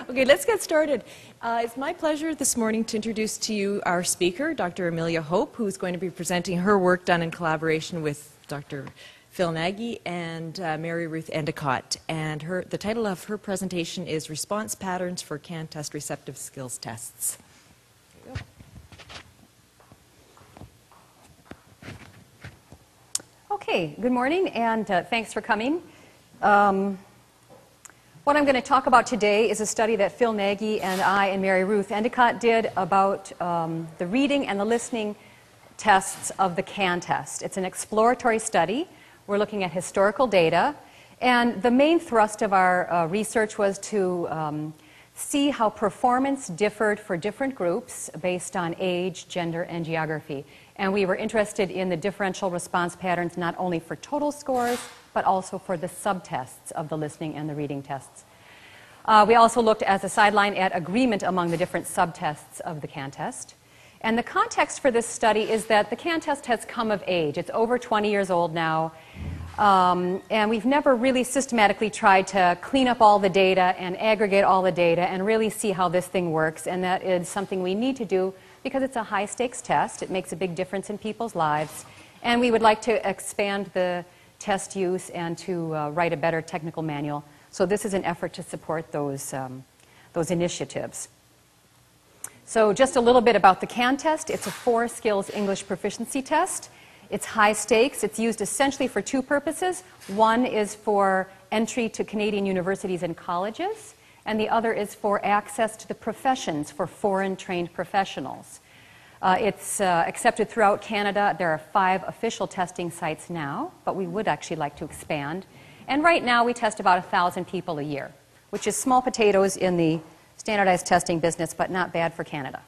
Okay, let's get started. It's my pleasure this morning to introduce to you our speaker, Dr. Amelia Hope, who's going to be presenting her work done in collaboration with Dr. Phil Nagy and Mary Ruth Endicott. And the title of her presentation is Response Patterns for Can Test Receptive Skills Tests. There you go. Okay, good morning and thanks for coming. What I'm going to talk about today is a study that Phil Nagy and I and Mary Ruth Endicott did about the reading and the listening tests of the CAN test. It's an exploratory study. We're looking at historical data. And the main thrust of our research was to see how performance differed for different groups based on age, gender, and geography. And we were interested in the differential response patterns not only for total scores, but also for the subtests of the listening and the reading tests. We also looked as a sideline at agreement among the different subtests of the CAN test. And the context for this study is that the CAN test has come of age. It's over 20 years old now. And we've never really systematically tried to clean up all the data and aggregate all the data and really see how this thing works. And that is something we need to do because it's a high-stakes test. It makes a big difference in people's lives. And we would like to expand the test use and to write a better technical manual. So this is an effort to support those initiatives. So just a little bit about the CAN test. It's a 4-skills English proficiency test. It's high stakes. It's used essentially for two purposes. One is for entry to Canadian universities and colleges, and the other is for access to the professions for foreign-trained professionals. It's accepted throughout Canada. There are 5 official testing sites now, but we would actually like to expand. And right now we test about 1,000 people a year, which is small potatoes in the standardized testing business, but not bad for Canada.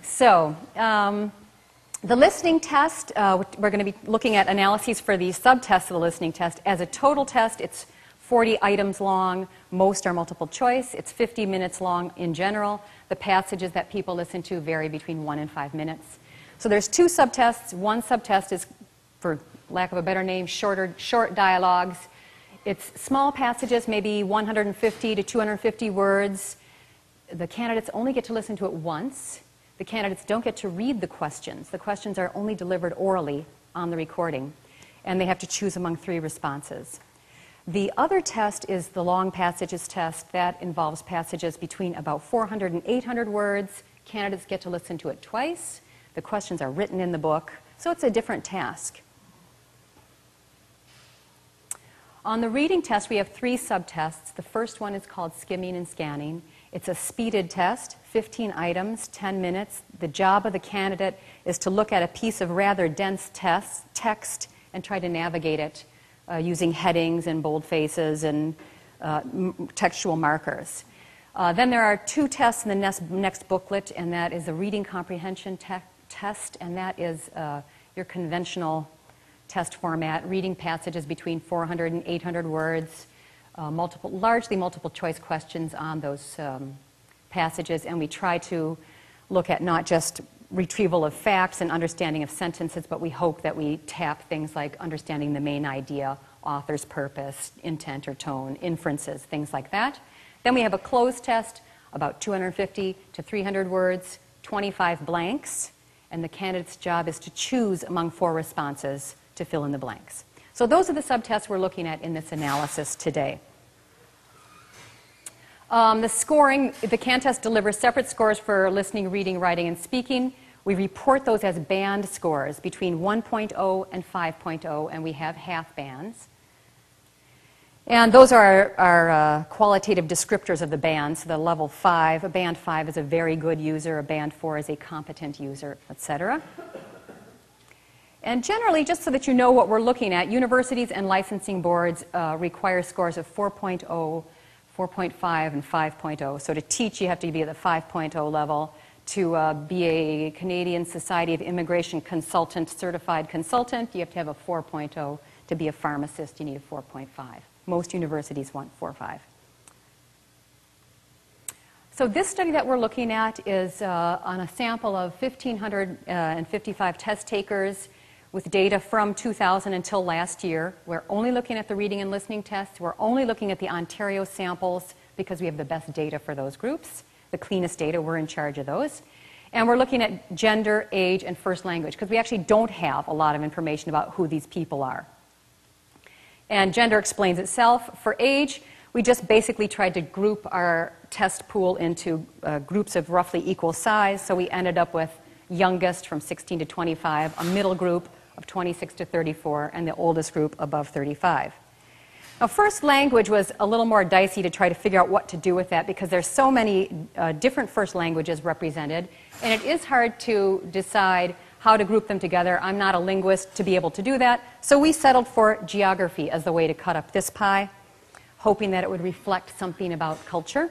So the listening test, we're going to be looking at analyses for the subtests of the listening test. As a total test, it's 40 items long. Most are multiple choice. It's 50 minutes long in general. The passages that people listen to vary between 1 and 5 minutes. So there's 2 subtests. One subtest is, for lack of a better name, short dialogues. It's small passages, maybe 150 to 250 words. The candidates only get to listen to it once. The candidates don't get to read the questions. The questions are only delivered orally on the recording, and they have to choose among 3 responses. The other test is the long passages test. That involves passages between about 400 and 800 words. Candidates get to listen to it twice. The questions are written in the book, so it's a different task. On the reading test, we have 3 subtests. The first one is called skimming and scanning. It's a speeded test, 15 items, 10 minutes. The job of the candidate is to look at a piece of rather dense text and try to navigate it using headings and boldfaces and textual markers. Then there are 2 tests in the next booklet, and that is a reading comprehension test, and that is your conventional test format, reading passages between 400 and 800 words, largely multiple choice questions on those passages, and we try to look at not just retrieval of facts and understanding of sentences, but we hope that we tap things like understanding the main idea, author's purpose, intent or tone, inferences, things like that. Then we have a closed test, about 250 to 300 words, 25 blanks, and the candidate's job is to choose among 4 responses to fill in the blanks. So those are the subtests we're looking at in this analysis today. The scoring, the CAN test delivers separate scores for listening, reading, writing, and speaking. We report those as band scores between 1.0 and 5.0, and we have half bands. And those are our qualitative descriptors of the bands. The level 5, a band 5 is a very good user, a band 4 is a competent user, etc. And generally, just so that you know what we're looking at, universities and licensing boards require scores of 4.0, 4.5, and 5.0. So to teach, you have to be at the 5.0 level. To be a Canadian Society of Immigration Consultant certified consultant, you have to have a 4.0. To be a pharmacist, you need a 4.5. Most universities want 4.5. So this study that we're looking at is on a sample of 1,555 test takers with data from 2000 until last year. We're only looking at the reading and listening tests. We're only looking at the Ontario samples. because we have the best data for those groups, the cleanest data. We're in charge of those. And we're looking at gender, age, and first language, because we actually don't have a lot of information about who these people are. And gender explains itself. For age, we just basically tried to group our test pool into groups of roughly equal size. So we ended up with youngest from 16 to 25, a middle group of 26 to 34, and the oldest group above 35. Now, first language was a little more dicey to try to figure out what to do with that, because there's so many different first languages represented, and it is hard to decide how to group them together. I'm not a linguist to be able to do that, so we settled for geography as the way to cut up this pie, hoping that it would reflect something about culture.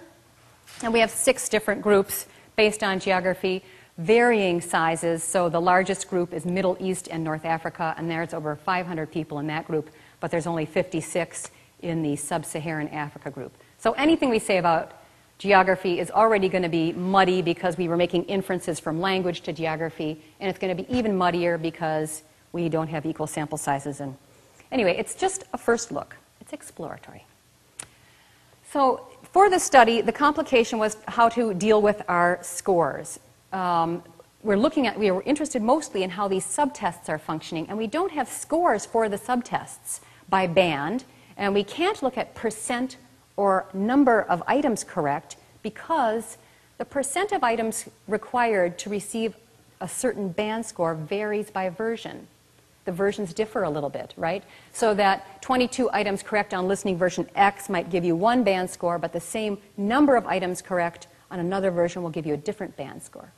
And we have 6 different groups based on geography, varying sizes. So the largest group is Middle East and North Africa, and there's over 500 people in that group, but there's only 56 in the Sub-Saharan Africa group. So anything we say about geography is already going to be muddy because we were making inferences from language to geography, and it's going to be even muddier because we don't have equal sample sizes. And anyway, it's just a first look. It's exploratory. So for the study, the complication was how to deal with our scores. We were interested mostly in how these subtests are functioning, and we don't have scores for the subtests by band, and we can't look at percent or number of items correct because the percent of items required to receive a certain band score varies by version. The versions differ a little bit, right? So that 22 items correct on listening version X might give you one band score, but the same number of items correct on another version will give you a different band score.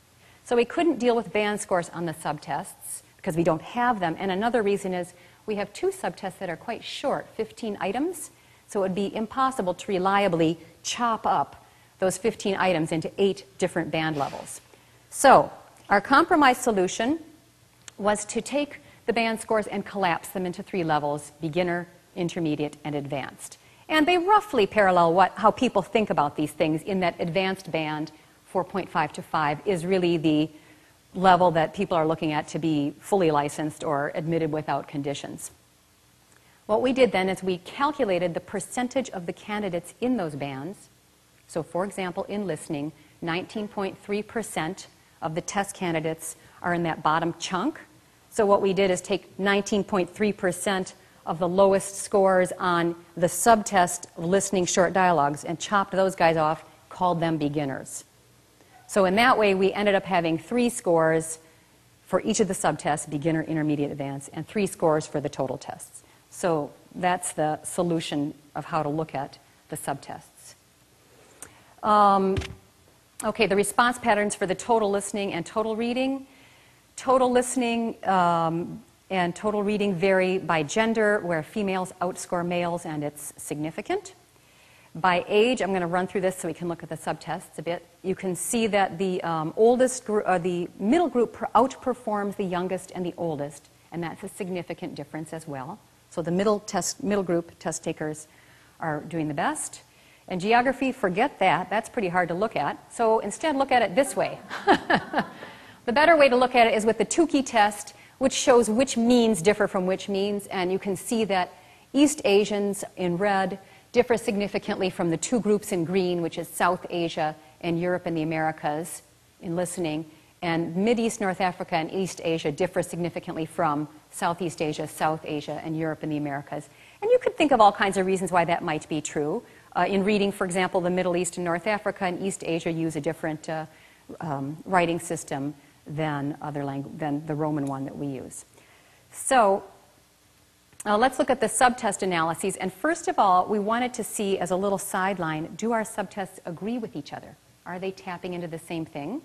So we couldn't deal with band scores on the subtests because we don't have them. And another reason is we have 2 subtests that are quite short, 15 items. So it would be impossible to reliably chop up those 15 items into 8 different band levels. So our compromise solution was to take the band scores and collapse them into 3 levels: beginner, intermediate, and advanced. And they roughly parallel how people think about these things, in that advanced band, 4.5 to 5, is really the level that people are looking at to be fully licensed or admitted without conditions. What we did then is we calculated the percentage of the candidates in those bands. So for example, in listening, 19.3% of the test candidates are in that bottom chunk. So what we did is take 19.3% of the lowest scores on the subtest of listening short dialogues and chopped those guys off, called them beginners. So in that way, we ended up having 3 scores for each of the subtests, beginner, intermediate, advanced, and 3 scores for the total tests. So that's the solution of how to look at the subtests. Okay, the response patterns for the total listening and total reading. Total listening and total reading vary by gender, where females outscore males, and it's significant. By age, I'm going to run through this so we can look at the subtests a bit. You can see that the the middle group outperforms the youngest and the oldest, and that's a significant difference as well. So the middle group test takers are doing the best. And geography, forget that. That's pretty hard to look at. So instead, look at it this way. The better way to look at it is with the Tukey test, which shows which means differ from which means. And you can see that East Asians in red differ significantly from the 2 groups in green, which is South Asia and Europe and the Americas in listening. And Mideast, North Africa, and East Asia differ significantly from Southeast Asia, South Asia, and Europe and the Americas. And you could think of all kinds of reasons why that might be true. In reading, for example, the Middle East and North Africa and East Asia use a different writing system than the Roman one that we use. So let's look at the subtest analyses. And first of all, we wanted to see, as a little sideline, do our subtests agree with each other? Are they tapping into the same thing?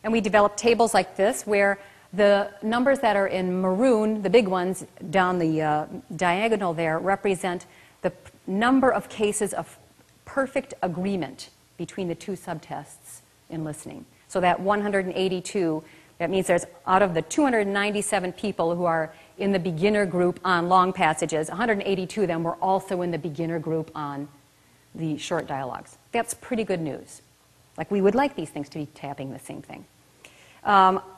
And we developed tables like this, where the numbers that are in maroon, the big ones down the diagonal there, represent the number of cases of perfect agreement between the 2 subtests in listening. So that 182, that means there's, out of the 297 people who are in the beginner group on long passages, 182 of them were also in the beginner group on the short dialogues. That's pretty good news. Like, we would like these things to be tapping the same thing.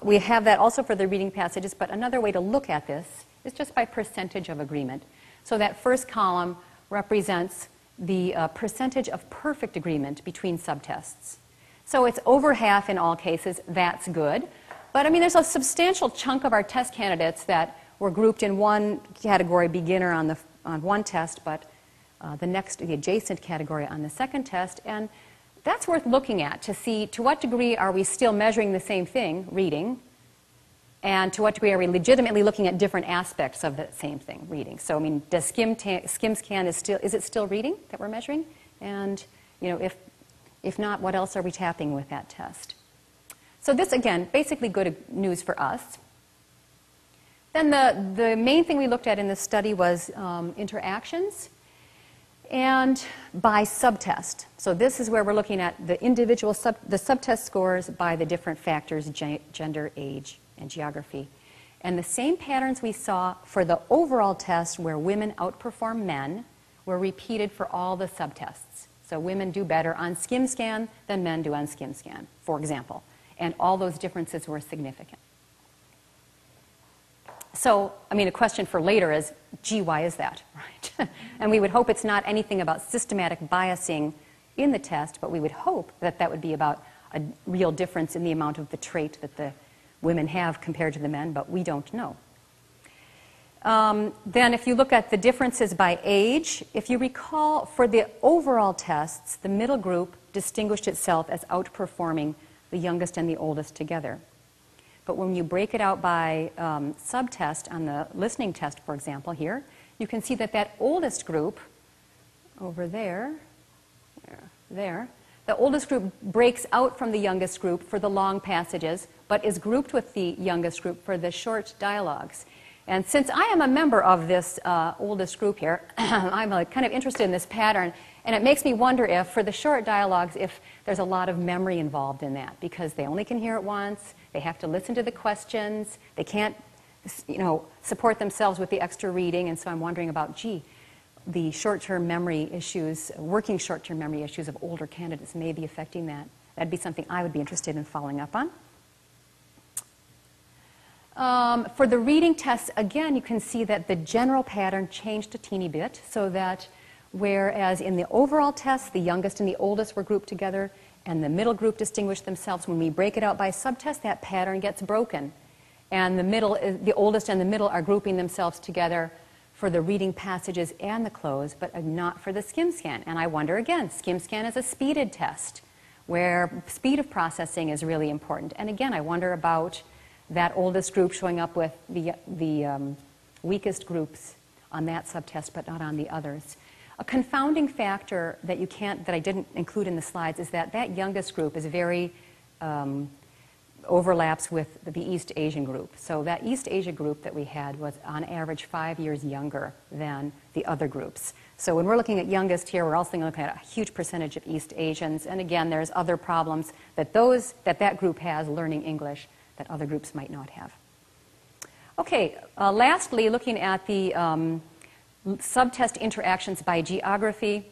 We have that also for the reading passages, but another way to look at this is just by percentage of agreement. So that first column represents the percentage of perfect agreement between subtests. So it's over half in all cases. That's good. But I mean, there's a substantial chunk of our test candidates that were grouped in one category, beginner on one test, but the adjacent category on the second test. And that's worth looking at to see to what degree are we still measuring the same thing, reading, and to what degree are we legitimately looking at different aspects of that same thing, reading. So I mean, does SkimScan is it still reading that we're measuring? And you know, if not, what else are we tapping with that test? So this, again, basically good news for us. Then the main thing we looked at in this study was interactions and by subtest. So this is where we're looking at the individual the subtest scores by the different factors, gender, age, and geography. And the same patterns we saw for the overall test where women outperform men were repeated for all the subtests. So women do better on SkimScan than men do on SkimScan, for example. And all those differences were significant. So, I mean, a question for later is, gee, why is that, right? And we would hope it's not anything about systematic biasing in the test, but we would hope that that would be about a real difference in the amount of the trait that the women have compared to the men, but we don't know. Then if you look at the differences by age, if you recall, for the overall tests, the middle group distinguished itself as outperforming the youngest and the oldest together. But when you break it out by subtest on the listening test, for example, here, you can see that that oldest group over there, the oldest group breaks out from the youngest group for the long passages, but is grouped with the youngest group for the short dialogues. And since I am a member of this oldest group here, I'm kind of interested in this pattern, and it makes me wonder if, for the short dialogues, if there's a lot of memory involved in that, because they only can hear it once, they have to listen to the questions, they can't, you know, support themselves with the extra reading, and so I'm wondering about, gee, the short-term memory issues, working short-term memory issues of older candidates may be affecting that. That'd be something I would be interested in following up on. For the reading tests, again, you can see that the general pattern changed a teeny bit, so that whereas in the overall test, the youngest and the oldest were grouped together, and the middle group distinguished themselves, when we break it out by subtest, that pattern gets broken. And the oldest and the middle are grouping themselves together for the reading passages and the close, but not for the SkimScan. And I wonder again, SkimScan is a speeded test, where speed of processing is really important. And again, I wonder about that oldest group showing up with the weakest groups on that subtest, but not on the others. A confounding factor that I didn't include in the slides is that youngest group is very overlaps with the East Asian group. So that East Asia group that we had was on average 5 years younger than the other groups. So when we're looking at youngest here, we're also looking at a huge percentage of East Asians. And again, there's other problems that that group has learning English that other groups might not have. Okay, lastly, looking at the subtest interactions by geography.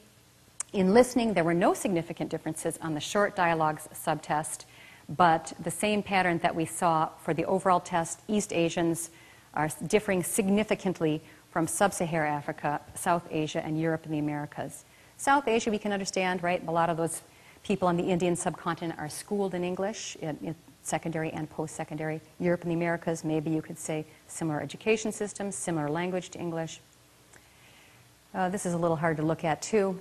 In listening, there were no significant differences on the short dialogues subtest, but the same pattern that we saw for the overall test, East Asians are differing significantly from Sub-Saharan Africa, South Asia, and Europe and the Americas. South Asia, we can understand, right? A lot of those people on the Indian subcontinent are schooled in English, in secondary and post-secondary. Europe and the Americas, maybe you could say similar education systems, similar language to English. This is a little hard to look at too,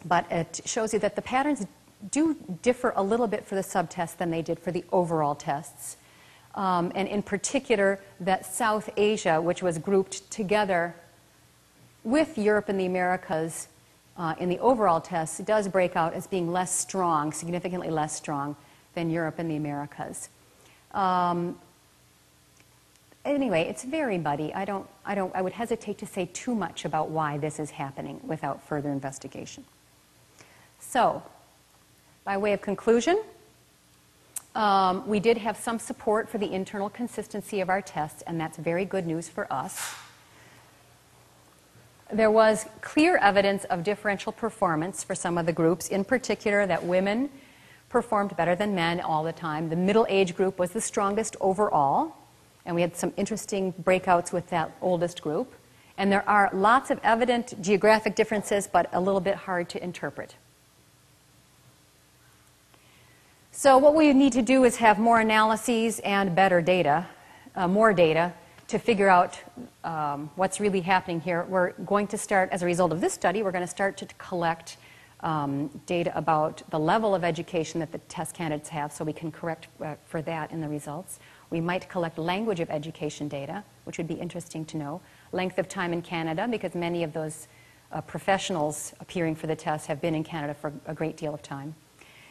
but it shows you that the patterns do differ a little bit for the subtests than they did for the overall tests. And in particular, that South Asia, which was grouped together with Europe and the Americas in the overall tests, does break out as being less strong, significantly less strong than Europe and the Americas. Anyway, it's very muddy. I would hesitate to say too much about why this is happening without further investigation. So, by way of conclusion, we did have some support for the internal consistency of our tests, and that's very good news for us. There was clear evidence of differential performance for some of the groups, in particular that women performed better than men all the time. The middle age group was the strongest overall, and we had some interesting breakouts with that oldest group. And there are lots of evident geographic differences, but a little bit hard to interpret. So what we need to do is have more analyses and better data, more data, to figure out what's really happening here. We're going to start, as a result of this study, we're going to start to collect data about the level of education that the test candidates have, so we can correct for that in the results. We might collect language of education data, which would be interesting to know. Length of time in Canada, because many of those professionals appearing for the test have been in Canada for a great deal of time.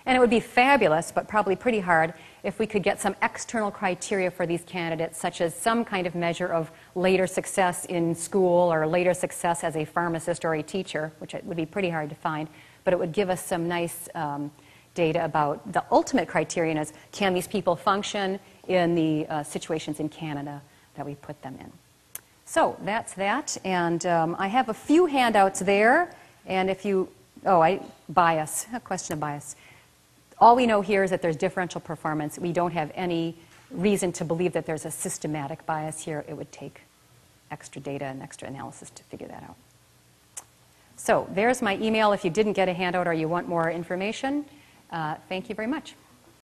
And it would be fabulous, but probably pretty hard, if we could get some external criteria for these candidates, such as some kind of measure of later success in school or later success as a pharmacist or a teacher, which would be pretty hard to find, but it would give us some nice data about the ultimate criterion is, can these people function in the situations in Canada that we put them in. So that's that, and I have a few handouts there, and if you, bias, a question of bias. All we know here is that there's differential performance. We don't have any reason to believe that there's a systematic bias here. It would take extra data and extra analysis to figure that out. So there's my email if you didn't get a handout or you want more information. Thank you very much.